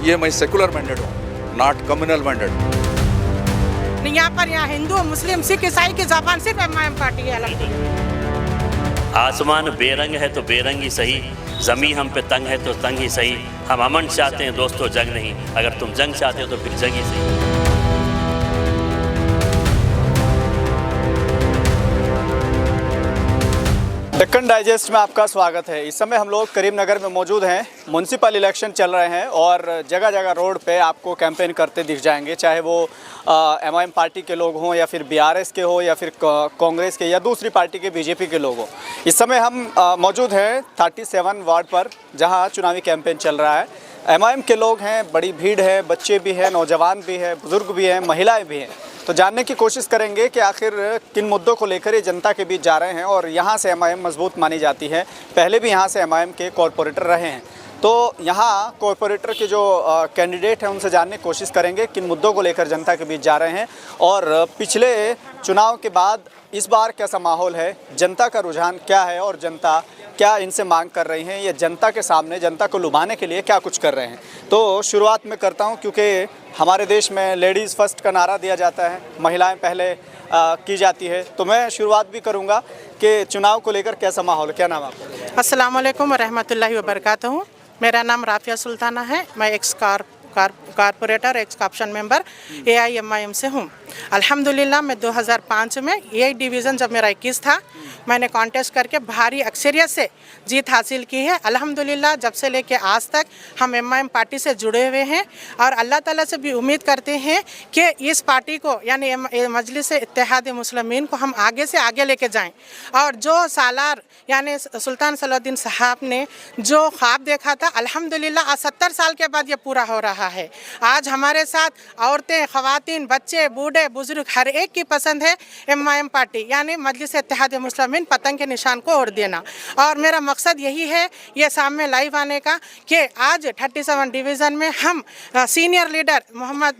ये मैं secular minded हूँ, नॉट कम्युनल माइंडेड। यहाँ हिंदू मुस्लिम सिख ईसाई की ज़बान सिर्फ एमआईएम पार्टी है। आसमान बेरंग है तो बेरंग ही सही, ज़मीं हम पे तंग है तो तंग ही सही। हम अमन चाहते हैं दोस्तों, जंग नहीं। अगर तुम जंग चाहते हो तो फिर जंग ही सही। डेक्कन डाइजेस्ट में आपका स्वागत है। इस समय हम लोग करीमनगर में मौजूद हैं। म्युनिसिपल इलेक्शन चल रहे हैं और जगह जगह रोड पे आपको कैंपेन करते दिख जाएंगे, चाहे वो एमआईएम पार्टी के लोग हों या फिर बीआरएस के हो या फिर कांग्रेस के या दूसरी पार्टी के बीजेपी के लोग हों। इस समय हम मौजूद हैं 37 वार्ड पर, जहाँ चुनावी कैंपेन चल रहा है। एमआईएम के लोग हैं, बड़ी भीड़ है, बच्चे भी हैं, नौजवान भी हैं, बुज़ुर्ग भी हैं, महिलाएँ भी हैं। तो जानने की कोशिश करेंगे कि आखिर किन मुद्दों को लेकर ये जनता के बीच जा रहे हैं और यहाँ से एमआईएम मजबूत मानी जाती है। पहले भी यहाँ से एमआईएम के कॉरपोरेटर रहे हैं, तो यहाँ कॉरपोरेटर के जो कैंडिडेट हैं उनसे जानने की कोशिश करेंगे किन मुद्दों को लेकर जनता के बीच जा रहे हैं और पिछले चुनाव के बाद इस बार कैसा माहौल है, जनता का रुझान क्या है और जनता क्या इनसे मांग कर रही हैं, ये जनता के सामने जनता को लुभाने के लिए क्या कुछ कर रहे हैं। तो शुरुआत में करता हूं, क्योंकि हमारे देश में लेडीज़ फर्स्ट का नारा दिया जाता है, महिलाएं पहले की जाती है। तो मैं शुरुआत भी करूंगा कि चुनाव को लेकर कैसा माहौल है। क्या नाम आपका? अस्सलाम वालेकुम रहमतुल्लाहि व बरकातहू। मेरा नाम राफिया सुल्ताना है। मैं x corporator, x option member AIMIM से हूँ। अल्हम्दुलिल्लाह मैं 2005 में यही डिवीज़न जब मेरा 21 था, मैंने कॉन्टेस्ट करके भारी अक्सरियत से जीत हासिल की है। अल्हम्दुलिल्लाह जब से लेके आज तक हम एमआईएम पार्टी से जुड़े हुए हैं और अल्लाह ताला से भी उम्मीद करते हैं कि इस पार्टी को यानी मजलिस इत्तेहाद मुस्लिमीन को हम आगे से आगे लेके जाएं। और जो सालार यानी सुल्तान सलाउद्दीन साहब ने जो ख्वाब देखा था, अल्हम्दुलिल्लाह आज 70 साल के बाद ये पूरा हो रहा है। आज हमारे साथ औरतें, ख़वातीन, बच्चे, बूढ़े, बुजुर्ग हर एक की पसंद है एमआईएम पार्टी यानी मजलिस इत्तेहाद मुस्लिमीन पतंग के निशान को ओढ़ देना। और मेरा मकसद यही है ये सामने लाइव आने का कि आज 37 डिवीज़न में हम सीनियर लीडर मोहम्मद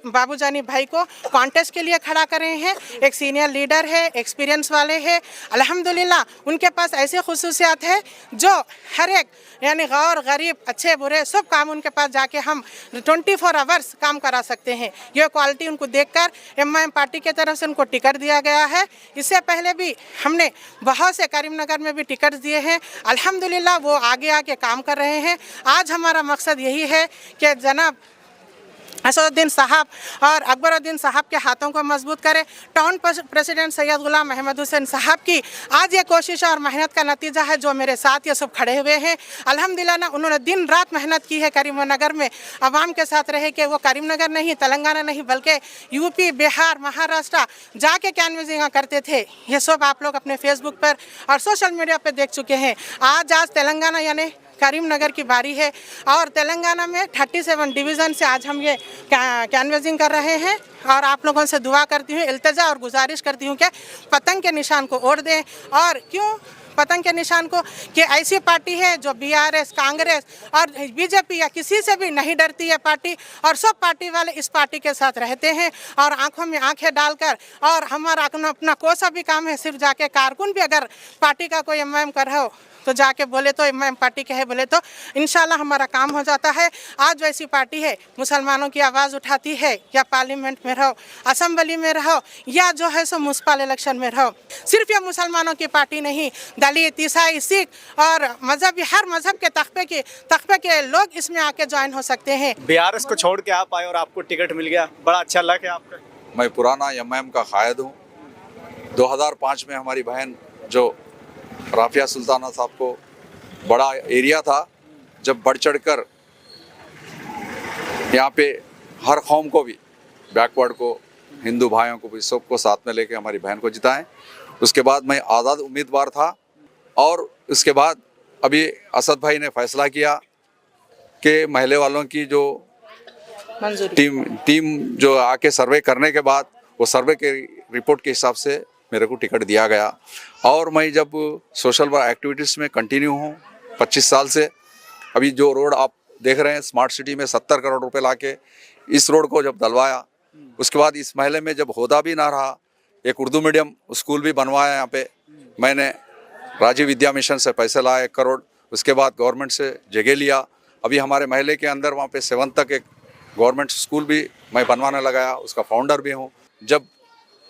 बाबूजानी भाई को कॉन्टेस्ट के लिए खड़ा कर रहे हैं। एक सीनियर लीडर है, एक्सपीरियंस वाले हैं। अल्हम्दुलिल्लाह उनके पास ऐसे खुसूसियात है जो हर एक यानी गौर गरीब, अच्छे बुरे सब काम उनके पास जाके हम 24 आवर्स काम करा सकते हैं। ये क्वालिटी उनको देखकर एमआईएम पार्टी की तरफ से उनको टिकट दिया गया है। इससे पहले भी हमने बहुत से करीमनगर में भी टिकट दिए हैं। अल्हम्दुलिल्लाह वो आगे आके काम कर रहे हैं। आज हमारा मकसद यही है कि जनाब असदुद्दीन साहब और अकबरुद्दीन साहब के हाथों को मजबूत करें। टाउन प्रेसिडेंट सैयद गुलाम अहमद हुसैन साहब की आज ये कोशिश और मेहनत का नतीजा है, जो मेरे साथ ये सब खड़े हुए हैं। अल्हम्दुलिल्लाह ना उन्होंने दिन रात मेहनत की है करीमनगर में आवाम के साथ रहे कि वो करीमनगर नहीं, तेलंगाना नहीं बल्कि यूपी, बिहार, महाराष्ट्र जाके कैनवसिंग करते थे। ये सब आप लोग अपने फेसबुक पर और सोशल मीडिया पर देख चुके हैं। आज तेलंगाना यानी करीमनगर की बारी है और तेलंगाना में 37 डिवीज़न से आज हम ये कैनवसिंग कर रहे हैं। और आप लोगों से दुआ करती हूँ, इल्तिजा और गुजारिश करती हूँ कि पतंग के निशान को ओढ़ दें। और क्यों पतंग के निशान को? कि ऐसी पार्टी है जो बीआरएस, कांग्रेस और बीजेपी या किसी से भी नहीं डरती है पार्टी, और सब पार्टी वाले इस पार्टी के साथ रहते हैं और आंखों में आंखें डालकर। और हमारा अपना कोई सा भी काम है, सिर्फ जाके कारकुन भी अगर पार्टी का कोई एमआईएम कर रहा हो तो जाके बोले तो एमआईएम पार्टी के है बोले तो इंशाल्लाह हमारा काम हो जाता है। आज वैसी पार्टी है, मुसलमानों की आवाज़ उठाती है, या पार्लियामेंट में रहो, असेंबली में रहो, या जो है सो म्युनिसिपल इलेक्शन में रहो। सिर्फ ये मुसलमानों की पार्टी नहीं, दलित, ईसाई, सिख और मजहबी हर मजहब के तख्बे के लोग इसमें आके ज्वाइन हो सकते हैं। बीआरएस को छोड़ के आप आए और आपको टिकट मिल गया, बड़ा अच्छा लग है आपका। मैं पुराना एमआईएम का कायद हूँ। 2005 में हमारी बहन जो राफिया सुल्ताना साहब को बड़ा एरिया था, जब बढ़ चढ़ कर यहाँ पे हर कौम को भी, बैकवर्ड को, हिंदू भाइयों को भी, सबको साथ में लेके हमारी बहन को जिताएं। उसके बाद मैं आज़ाद उम्मीदवार था और उसके बाद अभी असद भाई ने फैसला किया कि महल्ले वालों की जो टीम जो आके सर्वे करने के बाद वो सर्वे के रिपोर्ट के हिसाब से मेरे को टिकट दिया गया। और मैं जब सोशल वर्क एक्टिविटीज़ में कंटिन्यू हूँ 25 साल से। अभी जो रोड आप देख रहे हैं स्मार्ट सिटी में 70 करोड़ रुपए लाके इस रोड को जब डलवाया, उसके बाद इस महल्ले में जब होदा भी ना रहा, एक उर्दू मीडियम स्कूल भी बनवाया यहाँ पे। मैंने राजीव विद्या मिशन से पैसे लाए 1 करोड़, उसके बाद गवर्नमेंट से जगह लिया अभी हमारे महल्ले के अंदर वहाँ पे 7th तक एक गवर्नमेंट स्कूल भी मैं बनवाने लगाया, उसका फाउंडर भी हूँ। जब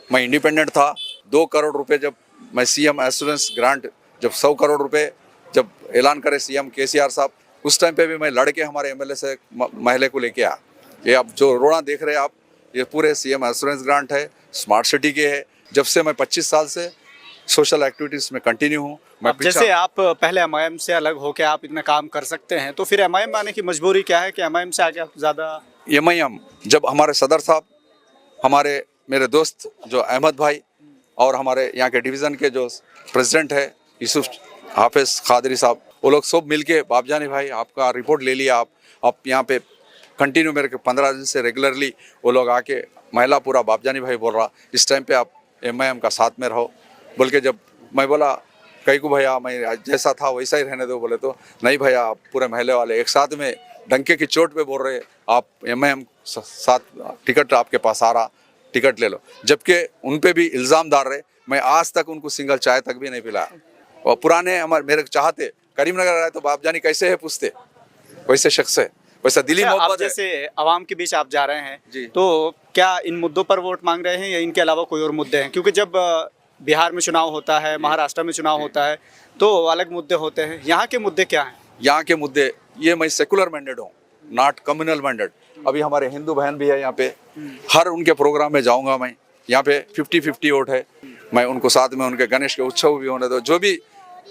मैं इंडिपेंडेंट था 2 करोड़ रुपए जब मैं सीएम एश्योरेंस ग्रांट जब 100 करोड़ रुपए जब ऐलान करे सीएम केसीआर साहब, उस टाइम पे भी मैं लड़के हमारे एमएलए से महल्ले को लेके आया। ये अब जो रोड़ा देख रहे हैं आप, ये पूरे सीएम एश्योरेंस ग्रांट है, स्मार्ट सिटी के है। जब से मैं 25 साल से सोशल एक्टिविटीज़ में कंटिन्यू हूँ। अब जैसे आप पहले एमआईएम से अलग होकर आप इतना काम कर सकते हैं, तो फिर एमआईएम आने की मजबूरी क्या है कि एमआईएम से आगे आप ज़्यादा? एमआईएम जब हमारे सदर साहब, हमारे मेरे दोस्त जो अहमद भाई और हमारे यहाँ के डिवीज़न के जो प्रेसिडेंट है यूसुफ हाफिज़ खादरी साहब, वो लोग सब मिलके बाबजानी भाई आपका रिपोर्ट ले लिया, आप यहाँ पे कंटिन्यू मेरे को 15 दिन से रेगुलरली वो लोग आके महिला पूरा बाबजानी भाई बोल रहा इस टाइम पे आप एमआईएम का साथ में रहो बोल के। जब मैं बोला कई को भैया मैं जैसा था वैसा ही रहने दो, बोले तो नहीं भैया आप पूरे महल्ले वाले एक साथ में डंके की चोट पे बोल रहे आप एमआईएम साथ टिकट आपके पास आ रहा, टिकट ले लो। जबकि उन पे भी इल्ज़ाम डाल रहे, मैं आज तक उनको सिंगल चाय तक भी नहीं पिलाया। और पुराने हमारे मेरे चाहते करीमनगर आए तो बाबजानी कैसे है पूछते, वैसे शख्स है, वैसा दिली आप मोहब्बत है। जैसे आवाम के बीच आप जा रहे हैं जी। तो क्या इन मुद्दों पर वोट मांग रहे हैं या इनके अलावा कोई और मुद्दे हैं? क्योंकि जब बिहार में चुनाव होता है, महाराष्ट्र में चुनाव होता है तो अलग मुद्दे होते हैं, यहाँ के मुद्दे क्या हैं? यहाँ के मुद्दे ये मैं सेकुलर मैंडेट हूँ, नॉट कम्युनल मैंडेट। अभी हमारे हिंदू बहन भी है यहाँ पे, हर उनके प्रोग्राम में जाऊँगा मैं। यहाँ पे 50-50 वोट है, मैं उनको साथ में उनके गणेश के उत्सव भी होने दो, जो भी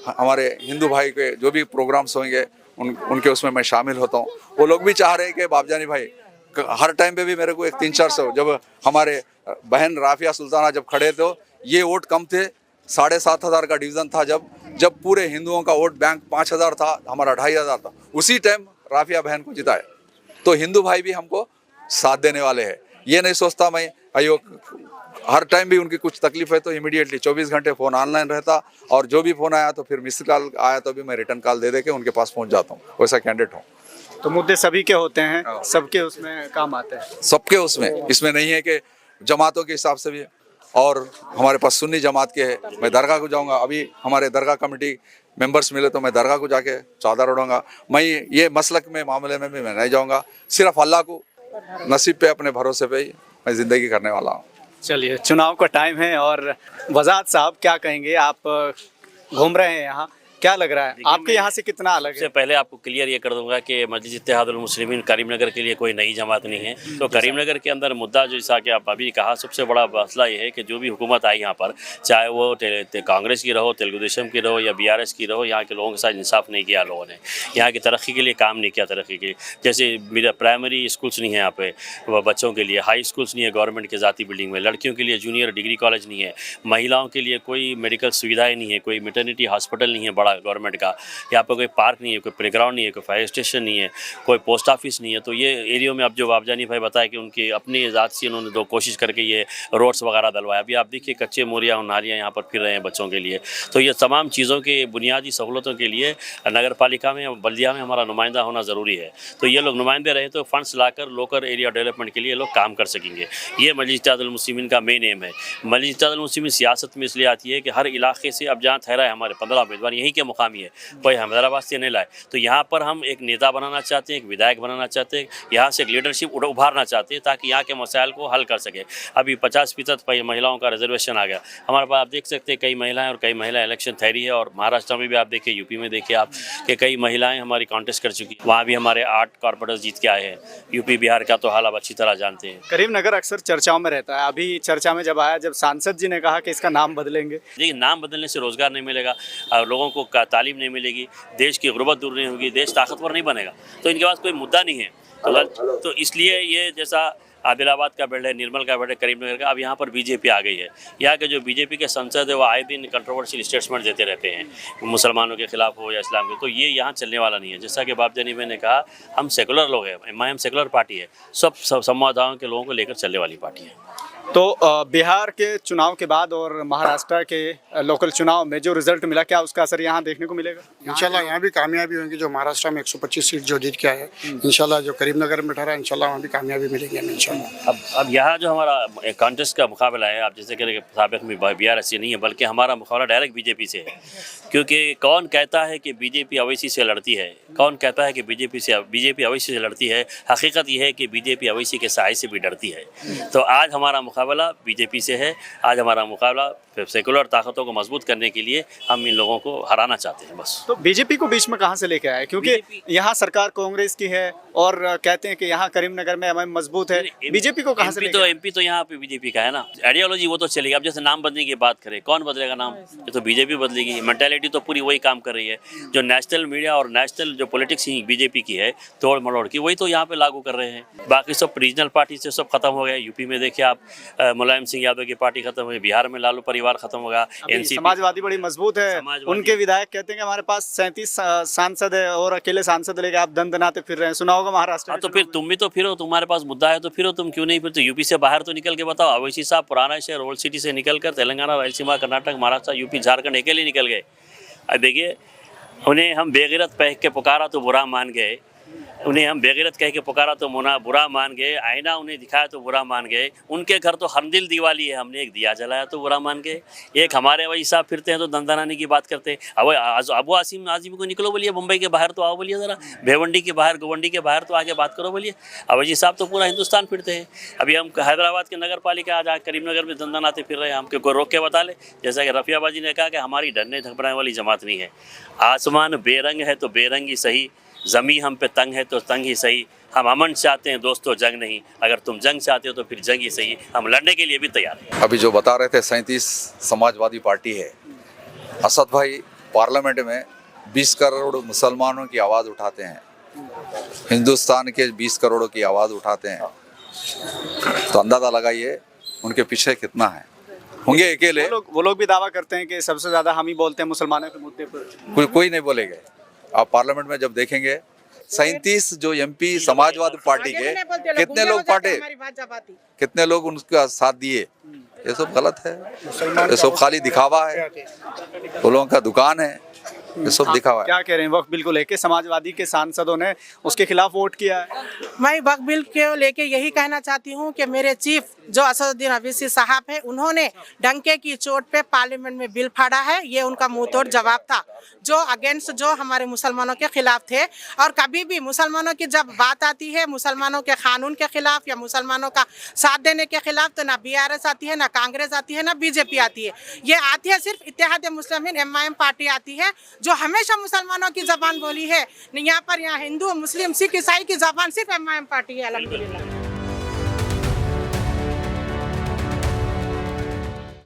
हमारे हिंदू भाई के जो भी प्रोग्राम्स होंगे उनके उसमें मैं शामिल होता हूँ। वो लोग भी चाह रहे हैं कि बाबजानी भाई हर टाइम पे भी मेरे को एक 300-400, जब हमारे बहन राफिया सुल्ताना जब खड़े तो ये वोट कम थे, 7,500 का डिवीज़न था। जब पूरे हिंदुओं का वोट बैंक 5,000 था, हमारा 2,500 था, उसी टाइम राफिया बहन को जिताया। तो हिंदू भाई भी हमको साथ देने वाले हैं। ये नहीं सोचता मैं अयो हर टाइम भी उनकी कुछ तकलीफ है तो इमीडिएटली 24 घंटे फ़ोन ऑनलाइन रहता, और जो भी फ़ोन आया तो फिर मिस्ड कॉल आया तो भी मैं रिटर्न कॉल दे के उनके पास पहुंच जाता हूँ। वैसा कैंडिडेट हूँ। तो मुद्दे सभी के होते हैं, सबके उसमें काम आते हैं। सबके उसमें, इसमें नहीं है कि जमातों के हिसाब से भी। और हमारे पास सुन्नी जमात के है, मैं दरगाह को जाऊँगा। अभी हमारे दरगाह कमेटी मेंबर्स मिले तो मैं दरगाह को जाके चादर उड़ाऊंगा। मैं ये मसलक में मामले में भी मैं नहीं जाऊँगा, सिर्फ अल्लाह को नसीब पे अपने भरोसे पे ही मैं ज़िंदगी करने वाला हूँ। चलिए, चुनाव का टाइम है और वज़ात साहब क्या कहेंगे? आप घूम रहे हैं यहाँ, क्या लग रहा है आपके यहाँ से कितना अलग है? सबसे पहले आपको क्लियर ये कर दूंगा कि मजलिस इत्तेहादुल मुस्लिमीन करीमनगर के लिए कोई नई जमात नहीं है। तो करीमनगर के अंदर मुद्दा जैसा कि आप अभी कहा, सबसे बड़ा मसला ये है कि जो भी हुकूमत आई यहाँ पर, चाहे वो कांग्रेस की रहो, तेलुगु देशम की रहो या BRS की रहो, यहाँ के लोगों के साथ इंसाफ नहीं किया लोगों ने। यहाँ की तरक्की के लिए काम नहीं किया। तरक्की के जैसे मेरा प्राइमरी स्कूल्स नहीं है यहाँ पे बच्चों के लिए, हाई स्कूल्स नहीं है गवर्नमेंट के ज़ाती बिल्डिंग में, लड़कियों के लिए जूनियर डिग्री कॉलेज नहीं है, महिलाओं के लिए कोई मेडिकल सुविधाएँ नहीं है, कोई मेटर्निटी हॉस्पिटल नहीं है बड़ा गवर्नमेंट का, यहाँ पर कोई पार्क नहीं है, कोई प्लेग्राउंड नहीं है, कोई फायर स्टेशन नहीं है, कोई पोस्ट ऑफिस नहीं है। तो ये एरियो में अब जो बाबजानी भाई बताया कि उनकी अपनी ज़ात से उन्होंने 2 कोशिश करके ये रोड्स वगैरह डलवाया। अभी आप देखिए कच्चे मोरियाँ और नालियाँ यहाँ पर फिर रहे हैं बच्चों के लिए। तो ये तमाम चीज़ों के बुनियादी सहूलतों के लिए नगर पालिका में, बल्दिया में हमारा नुमाइंदा होना ज़रूरी है। तो ये लोग नुमाइंदे रहे तो फंड्स लाकर लोकल एरिया डेवलपमेंट के लिए लोग काम कर सकेंगे। ये मजलिस इत्तेहादुल मुस्लिमीन का मेन एम है। मजलिस इत्तेहादुल मुस्लिमीन सियासत में इसलिए आती है कि हर इलाके से, अब जहाँ ठहरा है हमारे 15 उम्मीदवार यहीं के मुकामी है, कोई हैदराबाद से नहीं लाए। तो यहाँ पर हम एक नेता बनाना चाहते हैं, एक विधायक बनाना चाहते हैं, यहाँ से एक लीडरशिप उभारना चाहते हैं ताकि यहाँ के मसाइल को हल कर सके। अभी 50% महिलाओं का रिजर्वेशन आ गया हमारे पास। आप देख सकते हैं कई महिलाएं और कई महिला इलेक्शन ठहरी है, और महाराष्ट्र में भी आप देखिए, यूपी में देखिए आप कि कई महिलाएं हमारी कॉन्टेस्ट कर चुकी, वहाँ भी हमारे 8 कॉर्पोरेटर्स जीत के आए हैं। यूपी बिहार का तो हाल आप अच्छी तरह जानते हैं। करीमनगर अक्सर चर्चाओं में रहता है, अभी चर्चा में जब आया, जब सांसद जी ने कहा कि इसका नाम बदलेंगे। देखिए, नाम बदलने से रोज़गार नहीं मिलेगा, लोगों को तालीम नहीं मिलेगी, देश की गुर्बत दूर नहीं होगी, देश ताकतवर नहीं बनेगा। तो इनके पास कोई मुद्दा नहीं है। तो इसलिए ये जैसा आदिलाबाद का बेल्ट है, निर्मल का बेल्ट है, करीमनगर का, अब यहाँ पर बीजेपी आ गई है। यहाँ के जो बीजेपी के सांसद है वो आए दिन कंट्रोवर्शियल स्टेटमेंट देते रहते हैं, मुसलमानों के खिलाफ हो या इस्लाम के। तो ये यहाँ चलने वाला नहीं है। जैसा कि बाबजानी भाई ने कहा, हम सेकुलर लोग हैं, एमआईएम सेकुलर पार्टी है, सब संवादाओं के लोगों को लेकर चलने वाली पार्टी है। तो बिहार के चुनाव के बाद और महाराष्ट्र के लोकल चुनाव में जो रिजल्ट मिला, क्या उसका असर यहाँ देखने को मिलेगा? इंशाल्लाह यहाँ भी कामयाबी होंगी। जो महाराष्ट्र में 125 सीट जो जीत के आए, इंशाल्लाह जो करीमनगर में ठहरा, इंशाल्लाह वहाँ भी कामयाबी मिलेगी हमें इंशाल्लाह। अब यहाँ जो हमारा कॉन्टेस्ट का मुकाबला है, आप जैसे कह रहे हैं साबिक में BRS से नहीं है, बल्कि हमारा मुकाबला डायरेक्ट बीजेपी से है। क्योंकि कौन कहता है कि बीजेपी अवैसी से लड़ती है, कौन कहता है कि बीजेपी अवैसी से लड़ती है? हकीकत यह है कि बीजेपी अवैसी के साए से भी डरती है। तो आज हमारा मुकाबला बीजेपी से है। आज हमारा मुकाबला सेकुलर ताकतों को मजबूत करने के लिए हम इन लोगों को हराना चाहते हैं बस। तो बीजेपी को बीच में कहाँ से लेके आए? क्योंकि यहाँ सरकार कांग्रेस की है और कहते हैं कि यहाँ करीमनगर में एमआईएम मजबूत है, बीजेपी को कहाँ से लेके आए? एमपी तो यहाँ पे बीजेपी का है ना। आइडियोलॉजी वो तो चलेगी। अब जैसे नाम बदलने की बात करें, कौन बदलेगा नाम? ये तो बीजेपी बदलेगी। मेंटालिटी तो पूरी वही काम कर रही है। जो नेशनल मीडिया और नेशनल जो पॉलिटिक्स ही बीजेपी की है, तोड़ मरोड़ की, वही तो यहाँ पे लागू कर रहे हैं। बाकी सब रीजनल पार्टी से सब खत्म हो गए। यूपी में देखिए आप, मुलायम सिंह यादव की पार्टी खत्म हुई, बिहार में लालू परिवार खत्म होगा, एनसीपी समाजवादी बड़ी मजबूत है। उनके विधायक कहते हैं कि हमारे पास 37 सांसद है और अकेले सांसद लेके आप दंदनाते फिर रहे हैं। सुना होगा महाराष्ट्र। तो फिर तुम भी तो फिरो, तुम्हारे पास मुद्दा है तो फिरो, तुम क्यों नहीं फिर? तो यूपी से बाहर तो निकल के बताओ। अवैसी साहब पुराना शहर ओल्ड सिटी से निकल कर तेलंगाना, रायलसीमा, कर्नाटक, महाराष्ट्र, यूपी, झारखंड अकेले निकल गए। अब देखिए, उन्हें हम बेगैरत कह के पुकारा तो बुरा मान गए, उन्हें हम बेगैरत कह के पुकारा तो बुरा मान गए, आईना उन्हें दिखाया तो बुरा मान गए। उनके घर तो हमदिल दिवाली है, हमने एक दिया जलाया तो बुरा मान गए। एक हमारे वही साहब फिरते हैं तो दंदनाने की बात करते हैं। अब अबू आसिम आजिम को निकलो बोलिए, मुंबई के बाहर तो आओ बोलिए, ज़रा भेवंडी के बाहर, गोवंडी के बाहर तो आगे बात करो बोलिए। अवैसी साहब तो पूरा हिंदुस्तान फिरते हैं। अभी हम हैदराबाद के नगर पालिका आज करीमनगर में दंदनाते फिर रहे हैं। हमको कोई रोक के बता ले। जैसा कि रफियाबाजी ने कहा कि हमारी डरने घबराने वाली जमात नहीं है। आसमान बेरंग है तो बेरंग ही सही, ज़मी हम पे तंग है तो तंग ही सही। हम अमन चाहते हैं दोस्तों, जंग नहीं। अगर तुम जंग चाहते हो तो फिर जंग ही सही। हम लड़ने के लिए भी तैयार हैं। अभी जो बता रहे थे 37 समाजवादी पार्टी है। असद भाई पार्लियामेंट में 20 करोड़ मुसलमानों की आवाज़ उठाते हैं, हिंदुस्तान के 20 करोड़ की आवाज़ उठाते हैं। तो अंदाज़ा लगाइए उनके पीछे कितना है। होंगे अकेले। वो लोग भी दावा करते हैं कि सबसे ज़्यादा हम ही बोलते हैं मुसलमानों के मुद्दे पर। कोई नहीं बोलेंगे। आप पार्लियामेंट में जब देखेंगे 37 जो एमपी समाजवादी पार्टी के कितने लोग पार्टे, कितने लोग उनका साथ दिए। ये सब गलत है, ये सब खाली दिखावा है, वो लोगों का दुकान है, ये सब दिखावा है। क्या कह रहे हैं वक्फ बिल को लेके? समाजवादी के सांसदों ने उसके खिलाफ वोट किया है। मैं वक्फ बिल को लेके यही कहना चाहती हूँ कि मेरे चीफ जो असदुद्दीन अवैसी साहब है, उन्होंने डंके की चोट पे पार्लियामेंट में बिल फाड़ा है। ये उनका मुंह तोड़ जवाब था जो अगेंस्ट जो हमारे मुसलमानों के खिलाफ थे। और कभी भी मुसलमानों की जब बात आती है मुसलमानों के कानून के खिलाफ या मुसलमानों का साथ देने के खिलाफ, तो ना BRS आती है, ना कांग्रेस आती है, ना बीजेपी आती है। ये आती है सिर्फ इत्तेहाद मुस्लिमीन MIM पार्टी आती है, जो हमेशा मुसलमानों की जबान बोली है। यहाँ पर यहाँ हिंदू, मुस्लिम, सिख, ईसाई की जबान सिर्फ MIM पार्टी है। अल्हम्दुलिल्लाह।